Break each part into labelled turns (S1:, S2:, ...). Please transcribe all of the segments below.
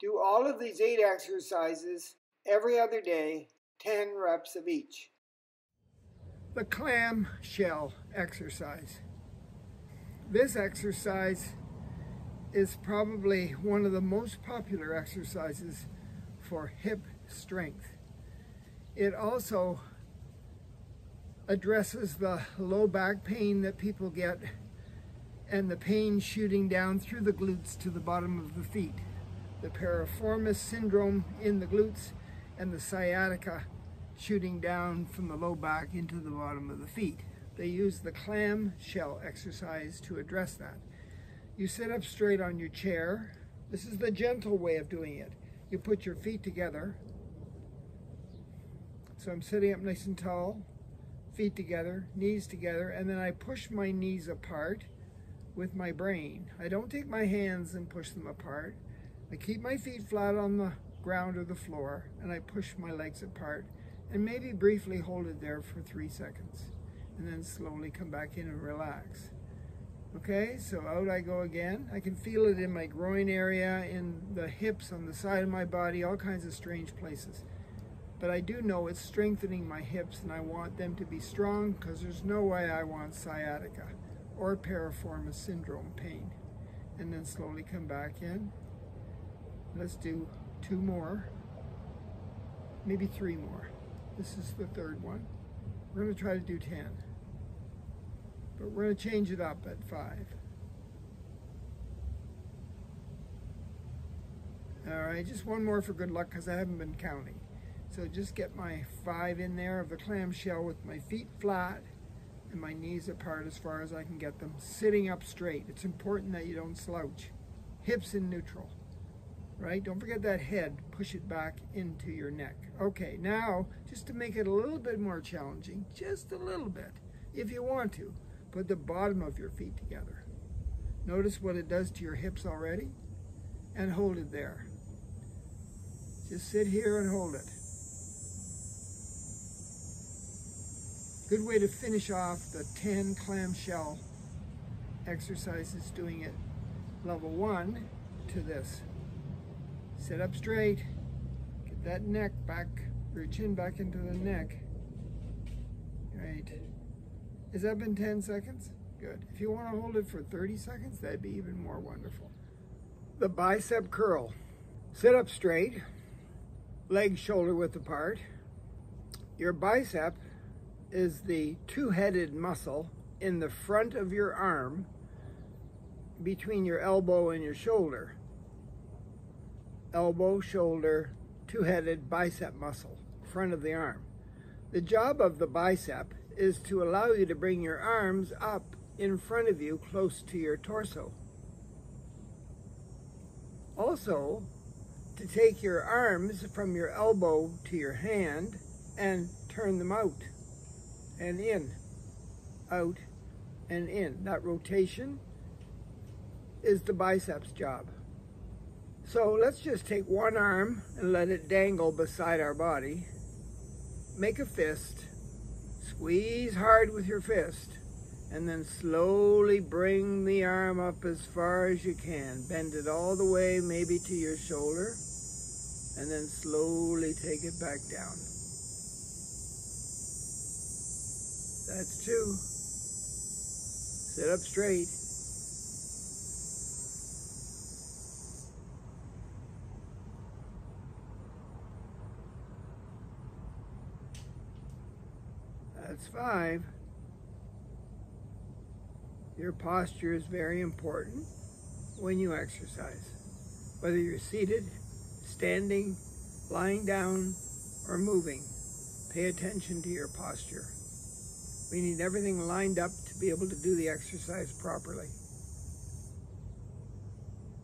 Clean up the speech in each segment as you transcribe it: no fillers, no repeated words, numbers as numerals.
S1: Do all of these 8 exercises every other day, 10 reps of each. The clam shell exercise. This exercise is probably one of the most popular exercises for hip strength. It also addresses the low back pain that people get and the pain shooting down through the glutes to the bottom of the feet. The piriformis syndrome in the glutes and the sciatica shooting down from the low back into the bottom of the feet. They use the clam shell exercise to address that. You sit up straight on your chair. This is the gentle way of doing it. You put your feet together. So I'm sitting up nice and tall, feet together, knees together, and then I push my knees apart with my brain. I don't take my hands and push them apart. I keep my feet flat on the ground or the floor, and I push my legs apart and maybe briefly hold it there for 3 seconds and then slowly come back in and relax. Okay, so out I go again. I can feel it in my groin area, in the hips, on the side of my body, all kinds of strange places. But I do know it's strengthening my hips, and I want them to be strong because there's no way I want sciatica or piriformis syndrome pain. And then slowly come back in. Let's do 2 more, maybe 3 more. This is the 3rd one. We're going to try to do 10. But we're going to change it up at 5. All right, just 1 more for good luck because I haven't been counting. So just get my 5 in there of the clamshell with my feet flat and my knees apart as far as I can get them, sitting up straight. It's important that you don't slouch. Hips in neutral, right? Don't forget that head. Push it back into your neck. Okay, now, just to make it a little bit more challenging, just a little bit, if you want to, put the bottom of your feet together. Notice what it does to your hips already, and hold it there. Just sit here and hold it. Good way to finish off the 10 clamshell exercises, doing it level 1 to this. Sit up straight, get that neck back, your chin back into the neck. Right. Has that been 10 seconds? Good. If you want to hold it for 30 seconds, that'd be even more wonderful. The bicep curl. Sit up straight, legs shoulder width apart. Your bicep is the 2-headed muscle in the front of your arm between your elbow and your shoulder. Elbow, shoulder, 2-headed bicep muscle, front of the arm. The job of the bicep is to allow you to bring your arms up in front of you close to your torso. Also, to take your arms from your elbow to your hand and turn them out and in, out and in. That rotation is the biceps job. So let's just take one arm and let it dangle beside our body. Make a fist, squeeze hard with your fist, and then slowly bring the arm up as far as you can. Bend it all the way, maybe to your shoulder, and then slowly take it back down. That's 2. Sit up straight. That's 5. Your posture is very important when you exercise. Whether you're seated, standing, lying down, or moving, pay attention to your posture. We need everything lined up to be able to do the exercise properly.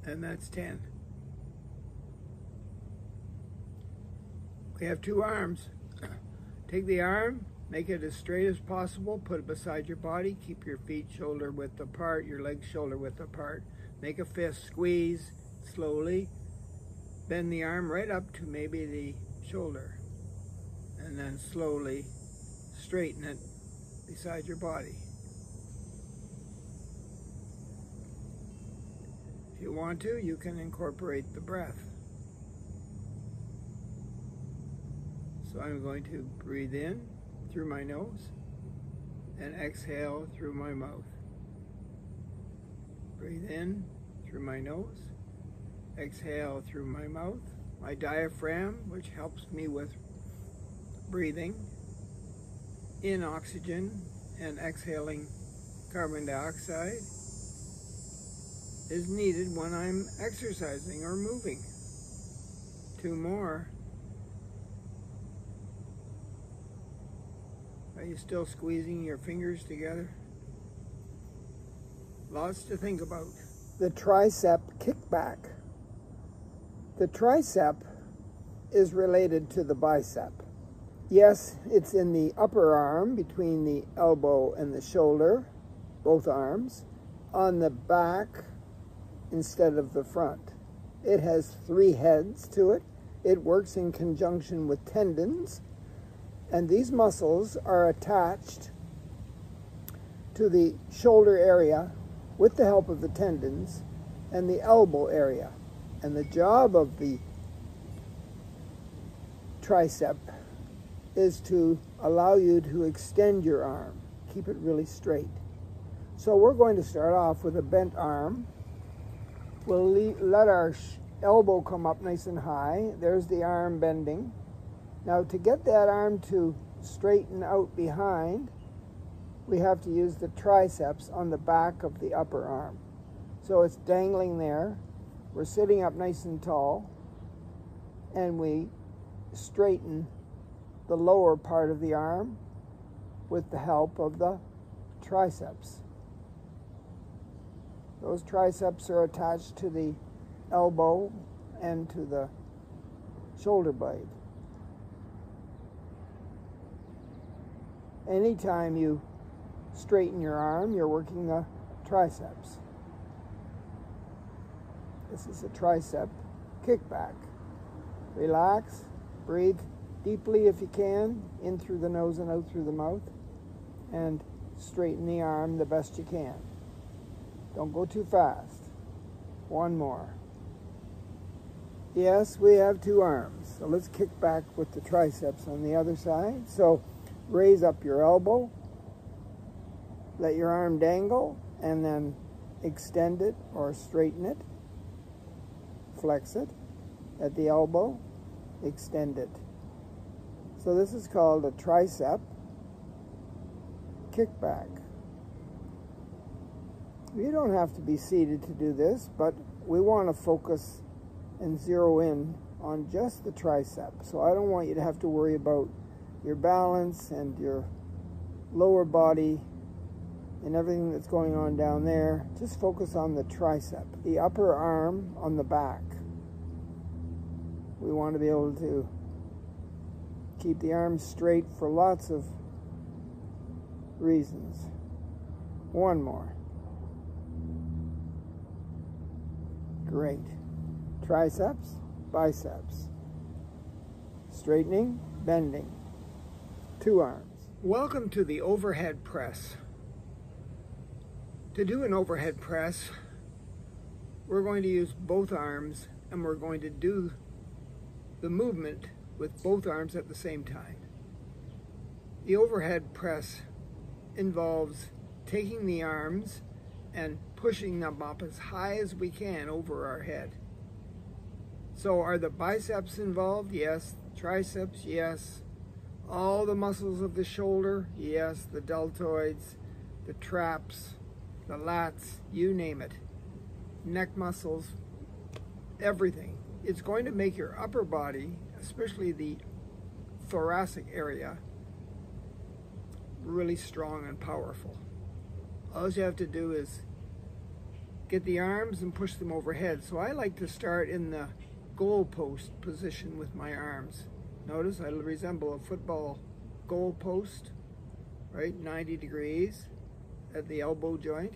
S1: And that's 10. We have 2 arms. Take the arm, make it as straight as possible, put it beside your body, keep your feet shoulder width apart, your legs shoulder width apart. Make a fist, squeeze slowly, bend the arm right up to maybe the shoulder, and then slowly straighten it beside your body. If you want to, you can incorporate the breath. So I'm going to breathe in through my nose and exhale through my mouth. Breathe in through my nose, exhale through my mouth. My diaphragm, which helps me with breathing in oxygen and exhaling carbon dioxide, is needed when I'm exercising or moving. 2 more. Are you still squeezing your fingers together? Lots to think about. The tricep kickback. The tricep is related to the bicep. Yes, it's in the upper arm between the elbow and the shoulder, both arms, on the back instead of the front. It has 3 heads to it. It works in conjunction with tendons, and these muscles are attached to the shoulder area with the help of the tendons and the elbow area. And the job of the tricep is to allow you to extend your arm, keep it really straight. So we're going to start off with a bent arm. We'll let our elbow come up nice and high. There's the arm bending. Now to get that arm to straighten out behind, we have to use the triceps on the back of the upper arm. So it's dangling there. We're sitting up nice and tall, and we straighten the lower part of the arm with the help of the triceps. Those triceps are attached to the elbow and to the shoulder blade. Anytime you straighten your arm, you're working the triceps. This is a tricep kickback. Relax, breathe deeply if you can, in through the nose and out through the mouth, and straighten the arm the best you can. Don't go too fast. 1 more. Yes, we have 2 arms. So let's kick back with the triceps on the other side. So raise up your elbow, let your arm dangle, and then extend it or straighten it. Flex it at the elbow, extend it. So this is called a tricep kickback. You don't have to be seated to do this, but we want to focus and zero in on just the tricep. So I don't want you to have to worry about your balance and your lower body and everything that's going on down there. Just focus on the tricep, the upper arm on the back. We want to be able to keep the arms straight for lots of reasons. 1 more. Great. Triceps, biceps. Straightening, bending. 2 arms. Welcome to the overhead press. To do an overhead press, we're going to use both arms, and we're going to do the movement with both arms at the same time. The overhead press involves taking the arms and pushing them up as high as we can over our head. So are the biceps involved? Yes. Triceps? Yes. All the muscles of the shoulder? Yes. The deltoids, the traps, the lats, you name it. Neck muscles, everything. It's going to make your upper body, especially the thoracic area, really strong and powerful. All you have to do is get the arms and push them overhead. So I like to start in the goal post position with my arms. Notice I resemble a football goal post, right? 90 degrees at the elbow joint.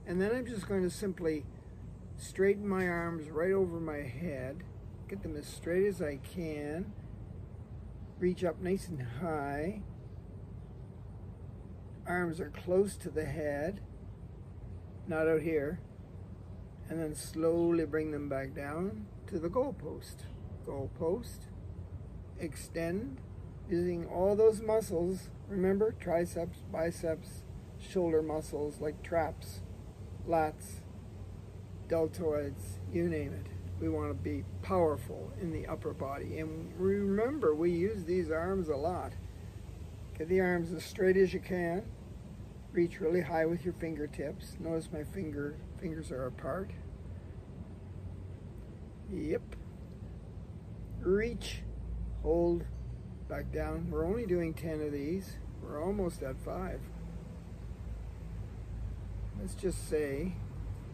S1: And then I'm just going to simply straighten my arms right over my head, get them as straight as I can, reach up nice and high. Arms are close to the head, not out here, and then slowly bring them back down to the goal post. Goal post, extend, using all those muscles. Remember, triceps, biceps, shoulder muscles like traps, lats, deltoids, you name it. We want to be powerful in the upper body. And remember, we use these arms a lot. Get the arms as straight as you can. Reach really high with your fingertips. Notice my fingers are apart. Yep. Reach, hold, back down. We're only doing 10 of these. We're almost at 5. Let's just say,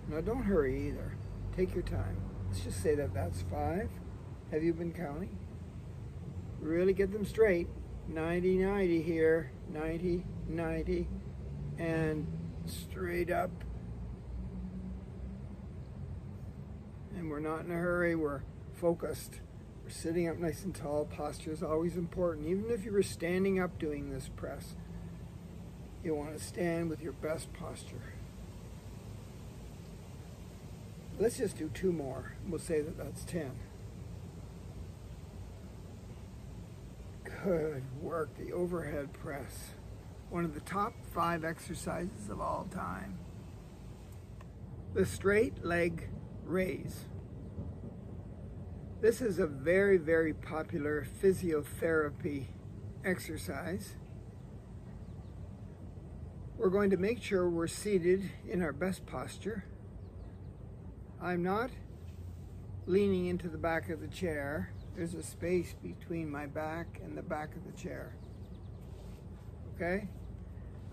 S1: now don't hurry either. Take your time. Let's just say that that's 5. Have you been counting? Really get them straight. 90, 90 here. 90, 90. And straight up. And we're not in a hurry. We're focused. We're sitting up nice and tall. Posture is always important. Even if you were standing up doing this press, you want to stand with your best posture. Let's just do 2 more. We'll say that that's 10. Good work. The overhead press. One of the top 5 exercises of all time. The straight leg raise. This is a very, very popular physiotherapy exercise. We're going to make sure we're seated in our best posture. I'm not leaning into the back of the chair. There's a space between my back and the back of the chair. Okay?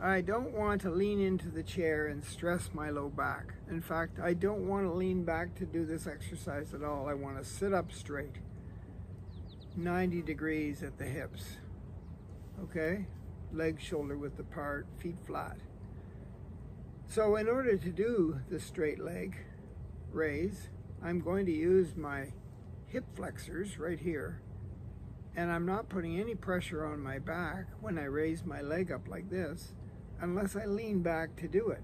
S1: I don't want to lean into the chair and stress my low back. In fact, I don't want to lean back to do this exercise at all. I want to sit up straight. 90 degrees at the hips. Okay? Legs shoulder width apart, feet flat. So in order to do the straight leg raise, I'm going to use my hip flexors right here, and I'm not putting any pressure on my back when I raise my leg up like this unless I lean back to do it.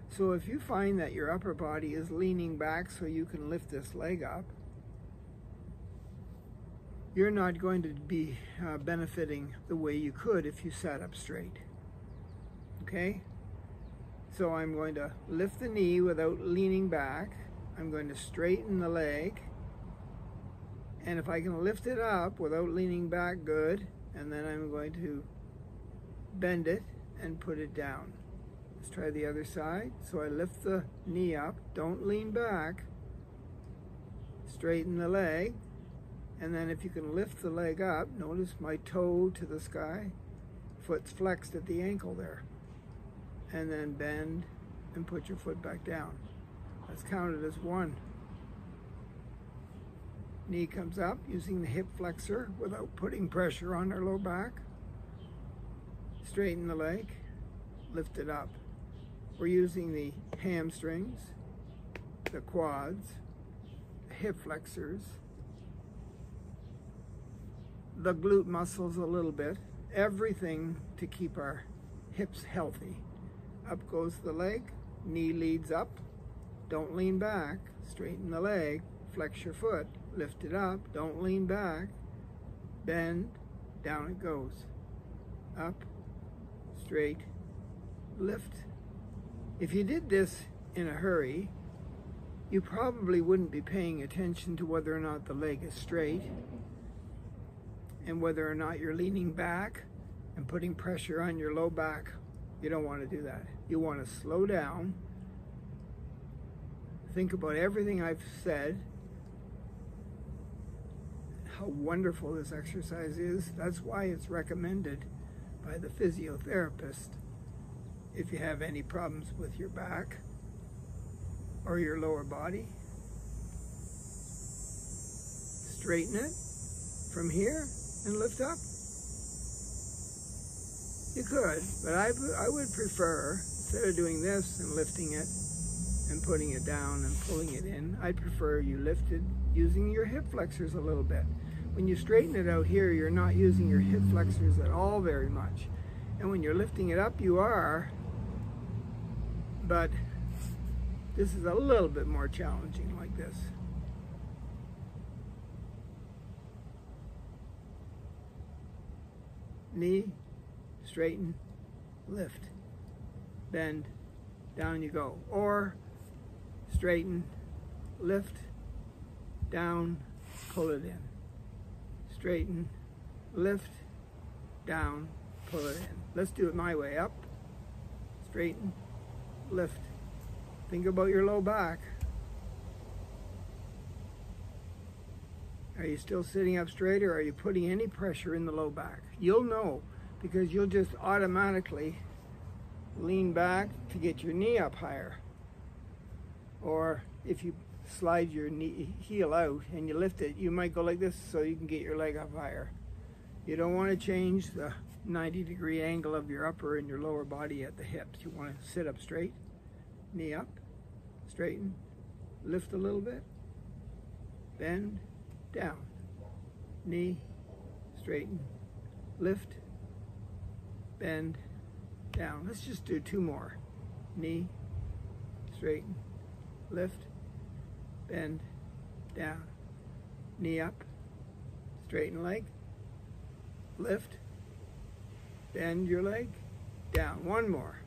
S1: So if you find that your upper body is leaning back so you can lift this leg up, you're not going to be benefiting the way you could if you sat up straight. Okay? So I'm going to lift the knee without leaning back. I'm going to straighten the leg, and if I can lift it up without leaning back, good, and then I'm going to bend it and put it down. Let's try the other side. So I lift the knee up, don't lean back, straighten the leg, and then if you can lift the leg up, notice my toe to the sky, foot's flexed at the ankle there, and then bend and put your foot back down. That's counted as 1. Knee comes up using the hip flexor without putting pressure on our low back. Straighten the leg, lift it up. We're using the hamstrings, the quads, the hip flexors, the glute muscles a little bit, everything to keep our hips healthy. Up goes the leg, knee leads up. Don't lean back, straighten the leg, flex your foot, lift it up, don't lean back, bend, down it goes. Up, straight, lift. If you did this in a hurry, you probably wouldn't be paying attention to whether or not the leg is straight and whether or not you're leaning back and putting pressure on your low back. You don't want to do that. You want to slow down. Think about everything I've said, how wonderful this exercise is. That's why it's recommended by the physiotherapist if you have any problems with your back or your lower body. Straighten it from here and lift up. You could, but I would prefer, instead of doing this and lifting it and putting it down and pulling it in, I'd prefer you lift it using your hip flexors a little bit. When you straighten it out here, you're not using your hip flexors at all very much. And when you're lifting it up, you are, but this is a little bit more challenging like this. knee, straighten, lift, bend, down you go. Or straighten, lift, down, pull it in. Straighten, lift, down, pull it in. Let's do it my way. Up, straighten, lift. Think about your low back. Are you still sitting up straight, or are you putting any pressure in the low back? You'll know, because you'll just automatically lean back to get your knee up higher. Or if you slide your knee, heel out and you lift it, you might go like this so you can get your leg up higher. You don't want to change the 90-degree angle of your upper and your lower body at the hips. You want to sit up straight, knee up, straighten, lift a little bit, bend, down, knee, straighten, lift, bend, down. Let's just do 2 more. Knee, straighten, lift, bend, down, knee up, straighten leg, lift, bend your leg, down. 1 more.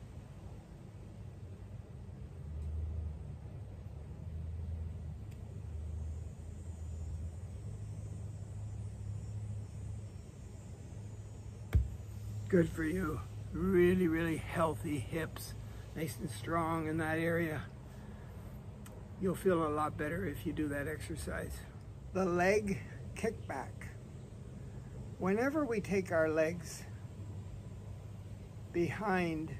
S1: Good for you. Really, really healthy hips, nice and strong in that area. You'll feel a lot better if you do that exercise. The leg kickback. Whenever we take our legs behind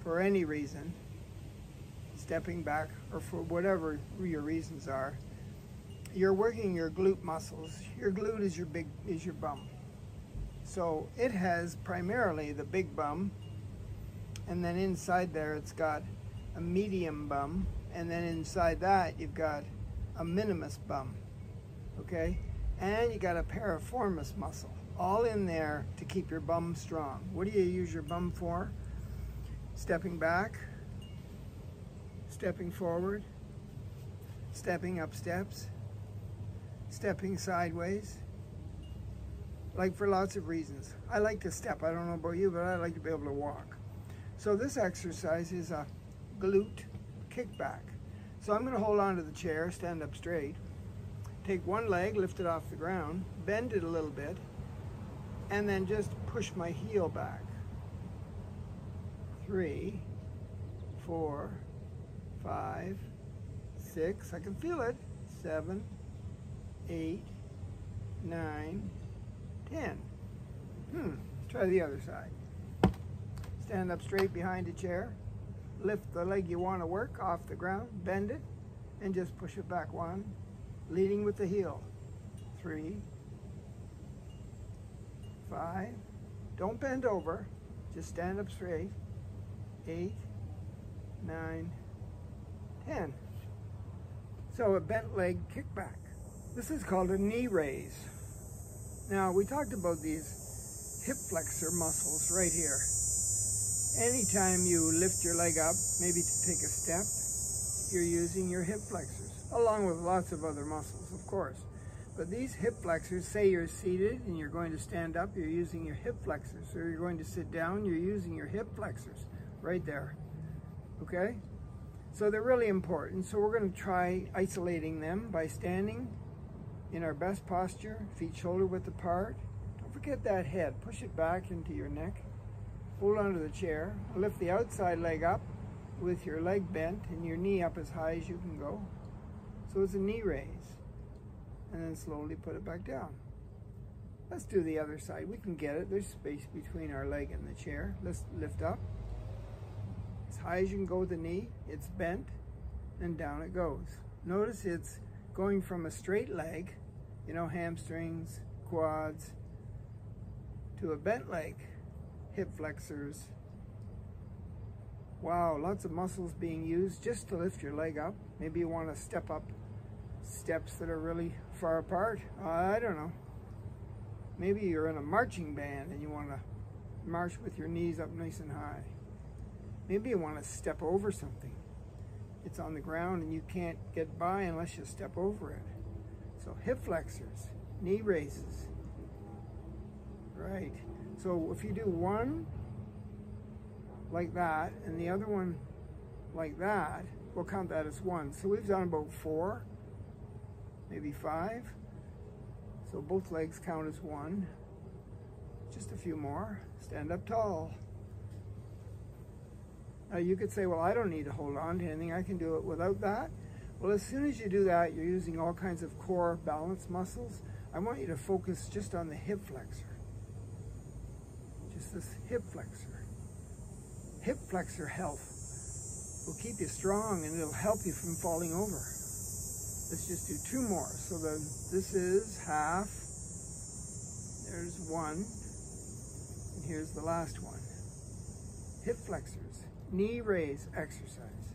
S1: for any reason, stepping back or for whatever your reasons are, you're working your glute muscles. Your glute is your bum. So it has primarily the big bum, and then inside there it's got a medium bum, and then inside that you've got a minimus bum, okay? And you got a piriformis muscle, all in there to keep your bum strong. What do you use your bum for? Stepping back, stepping forward, stepping up steps, stepping sideways, like for lots of reasons. I like to step. I don't know about you, but I like to be able to walk. So this exercise is a glute kickback. So I'm going to hold on to the chair, stand up straight, take one leg, lift it off the ground, bend it a little bit, and then just push my heel back. 3, 4, 5, 6, I can feel it, 7, 8, 9, 10. Try the other side. Stand up straight behind a chair, lift the leg you want to work off the ground, bend it, and just push it back. 1, leading with the heel. 3, 5, don't bend over, just stand up straight. 8, 9, 10. So a bent leg kickback. This is called a knee raise. Now, we talked about these hip flexor muscles right here. Anytime you lift your leg up, maybe to take a step, you're using your hip flexors, along with lots of other muscles, of course. But these hip flexors, say you're seated and you're going to stand up, you're using your hip flexors. Or you're going to sit down, you're using your hip flexors right there, okay? So they're really important. So we're going to try isolating them by standing in our best posture, feet shoulder width apart. Don't forget that head. Push it back into your neck. Hold onto the chair. Lift the outside leg up with your leg bent and your knee up as high as you can go. So it's a knee raise. And then slowly put it back down. Let's do the other side. We can get it. There's space between our leg and the chair. Let's lift up. As high as you can go with the knee. It's bent and down it goes. Notice it's going from a straight leg, you know, hamstrings, quads, to a bent leg, hip flexors. Wow, lots of muscles being used just to lift your leg up. Maybe you want to step up steps that are really far apart. I don't know. Maybe you're in a marching band and you want to march with your knees up nice and high. Maybe you want to step over something. It's on the ground and you can't get by unless you step over it. So hip flexors, knee raises, Right. So if you do one like that and the other one like that, we'll count that as one. So we've done about 4, maybe 5. So both legs count as one. Just a few more. Stand up tall. Now you could say, well, I don't need to hold on to anything. I can do it without that. Well, as soon as you do that, you're using all kinds of core balance muscles. I want you to focus just on the hip flexor. Just this hip flexor. Hip flexor health will keep you strong and it'll help you from falling over. Let's just do 2 more. So this is half. There's 1. And here's the last one. Hip flexors. Knee raise exercise.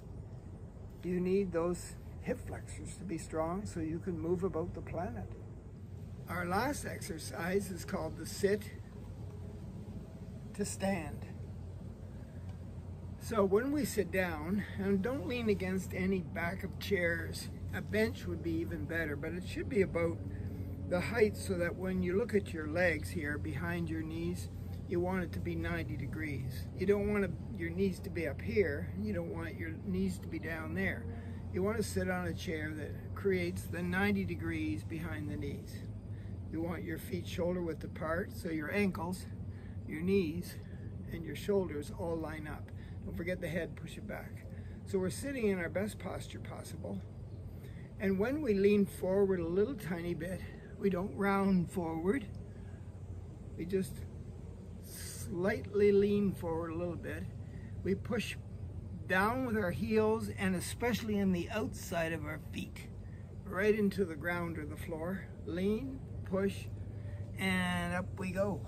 S1: You need those hip flexors to be strong so you can move about the planet. Our last exercise is called the sit to stand. So when we sit down, and don't lean against any back of chairs, a bench would be even better, but it should be about the height so that when you look at your legs here behind your knees, you want it to be 90 degrees. You don't want your knees to be up here. You don't want your knees to be down there. You want to sit on a chair that creates the 90 degrees behind the knees. You want your feet shoulder width apart, so your ankles, your knees, and your shoulders all line up. Don't forget the head, push it back. So we're sitting in our best posture possible. And when we lean forward a little tiny bit, we don't round forward. We just slightly lean forward a little bit. We push down with our heels and especially in the outside of our feet, right into the ground or the floor. Lean, push, and up we go.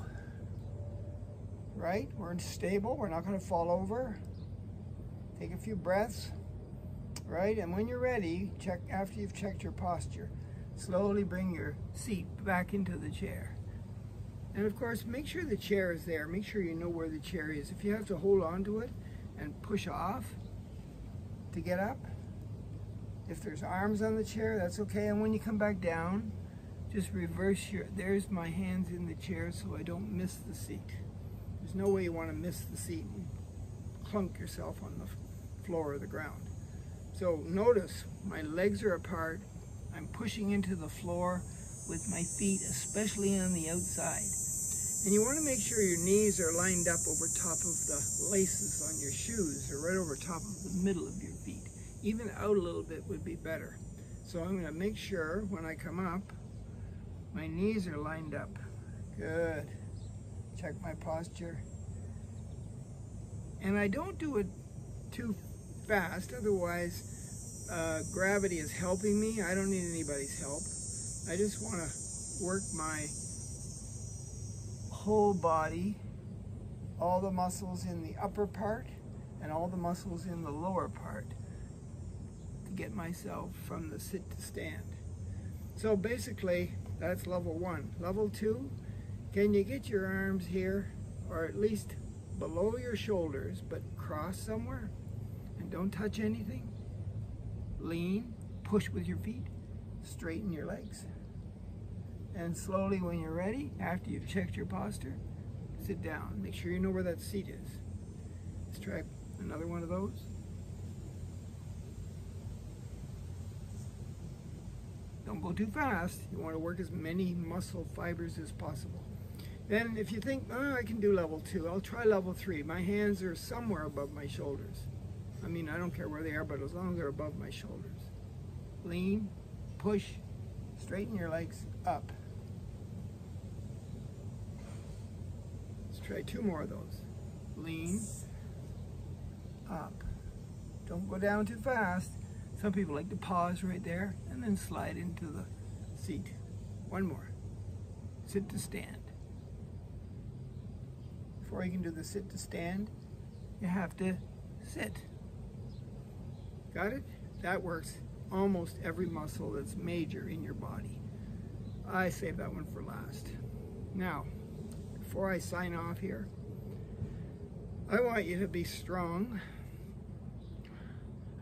S1: Right? We're stable. We're not going to fall over. Take a few breaths. Right? And when you're ready, check after you've checked your posture. Slowly bring your seat back into the chair. And of course, make sure the chair is there. Make sure you know where the chair is. If you have to hold on to it and push off to get up, if there's arms on the chair, that's okay. And when you come back down, just reverse there's my hands in the chair so I don't miss the seat. There's no way you want to miss the seat and clunk yourself on the floor or the ground. So notice my legs are apart. I'm pushing into the floor with my feet, especially on the outside. And you want to make sure your knees are lined up over top of the laces on your shoes or right over top of the middle of your feet. Even out a little bit would be better. So I'm going to make sure when I come up, my knees are lined up. Good. Check my posture. And I don't do it too fast, otherwise gravity is helping me. I don't need anybody's help. I just want to work my whole body, all the muscles in the upper part and all the muscles in the lower part to get myself from the sit to stand. So basically, that's level 1. Level 2, can you get your arms here, or at least below your shoulders, but cross somewhere and don't touch anything? Lean, push with your feet, straighten your legs. And slowly when you're ready, after you've checked your posture, sit down. Make sure you know where that seat is. Let's try another one of those. Don't go too fast. You want to work as many muscle fibers as possible. Then if you think, oh, I can do level 2, I'll try level 3. My hands are somewhere above my shoulders. I mean, I don't care where they are, but as long as they're above my shoulders. Lean, push, straighten your legs up. Let's try 2 more of those. Lean, up. Don't go down too fast. Some people like to pause right there and then slide into the seat. 1 more. Sit to stand. Before you can do the sit to stand, you have to sit. Got it? That works almost every muscle that's major in your body. I save that one for last. Now, before I sign off here, I want you to be strong.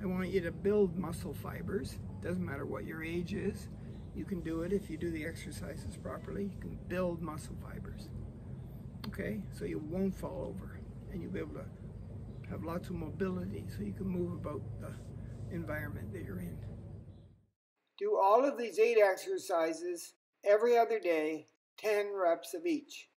S1: I want you to build muscle fibers. Doesn't matter what your age is. You can do it if you do the exercises properly. You can build muscle fibers. Okay, so you won't fall over and you'll be able to have lots of mobility so you can move about the environment that you're in. Do all of these 8 exercises every other day, 10 reps of each.